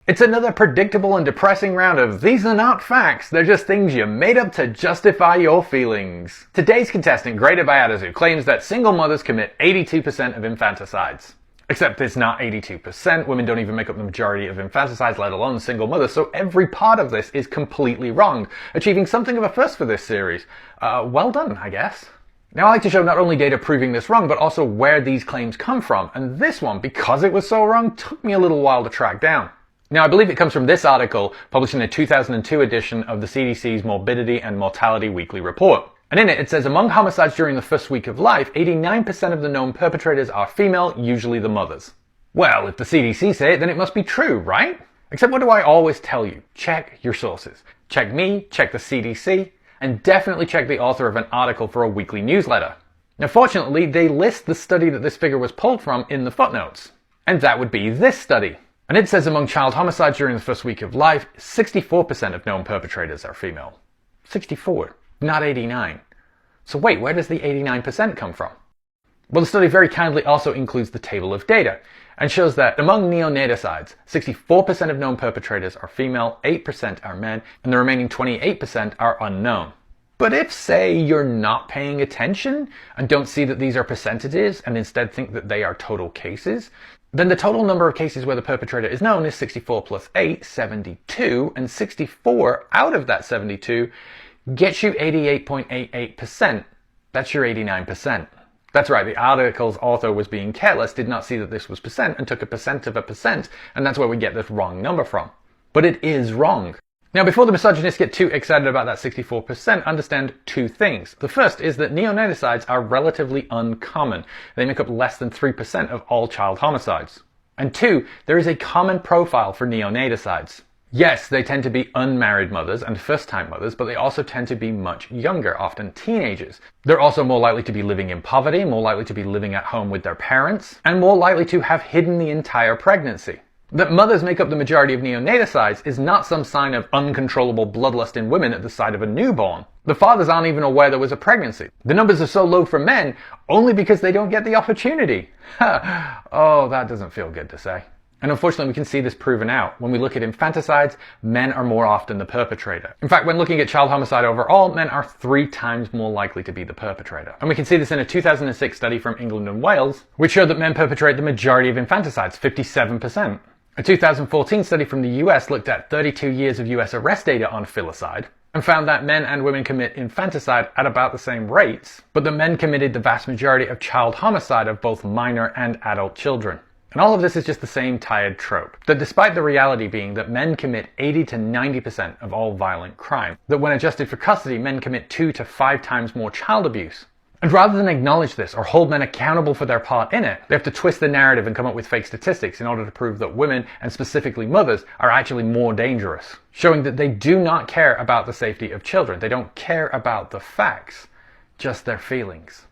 It's another predictable and depressing round of these are not facts, they're just things you made up to justify your feelings. Today's contestant, graded by Adazoo, claims that single mothers commit 82% of infanticides. Except it's not 82%, women don't even make up the majority of infanticides, let alone single mothers, so every part of this is completely wrong, achieving something of a first for this series. Well done, I guess. Now I like to show not only data proving this wrong, but also where these claims come from, and this one, because it was so wrong, took me a little while to track down. Now, I believe it comes from this article, published in a 2002 edition of the CDC's Morbidity and Mortality Weekly Report. And in it, it says, among homicides during the first week of life, 89% of the known perpetrators are female, usually the mothers. Well, if the CDC say it, then it must be true, right? Except what do I always tell you? Check your sources. Check me, check the CDC, and definitely check the author of an article for a weekly newsletter. Now, fortunately, they list the study that this figure was pulled from in the footnotes. And that would be this study. And it says among child homicides during the first week of life, 64% of known perpetrators are female. 64, not 89. So wait, where does the 89% come from? Well, the study very kindly also includes the table of data and shows that among neonaticides, 64% of known perpetrators are female, 8% are men, and the remaining 28% are unknown. But if, say, you're not paying attention and don't see that these are percentages and instead think that they are total cases, then the total number of cases where the perpetrator is known is 64 plus 8, 72, and 64 out of that 72 gets you 88.88%. That's your 89%. That's right, the article's author was being careless, did not see that this was percent, and took a percent of a percent, and that's where we get this wrong number from. But it is wrong. Now, before the misogynists get too excited about that 64%, understand two things. The first is that neonaticides are relatively uncommon. They make up less than 3% of all child homicides. And two, there is a common profile for neonaticides. Yes, they tend to be unmarried mothers and first-time mothers, but they also tend to be much younger, often teenagers. They're also more likely to be living in poverty, more likely to be living at home with their parents, and more likely to have hidden the entire pregnancy. That mothers make up the majority of neonaticides is not some sign of uncontrollable bloodlust in women at the sight of a newborn. The fathers aren't even aware there was a pregnancy. The numbers are so low for men only because they don't get the opportunity. Oh, that doesn't feel good to say. And unfortunately, we can see this proven out. When we look at infanticides, men are more often the perpetrator. In fact, when looking at child homicide overall, men are 3 times more likely to be the perpetrator. And we can see this in a 2006 study from England and Wales, which showed that men perpetrate the majority of infanticides, 57%. A 2014 study from the US looked at 32 years of US arrest data on filicide and found that men and women commit infanticide at about the same rates, but the men committed the vast majority of child homicide of both minor and adult children. And all of this is just the same tired trope, that despite the reality being that men commit 80 to 90% of all violent crime, that when adjusted for custody, men commit 2 to 5 times more child abuse. And rather than acknowledge this or hold men accountable for their part in it, they have to twist the narrative and come up with fake statistics in order to prove that women, and specifically mothers, are actually more dangerous, showing that they do not care about the safety of children. They don't care about the facts, just their feelings.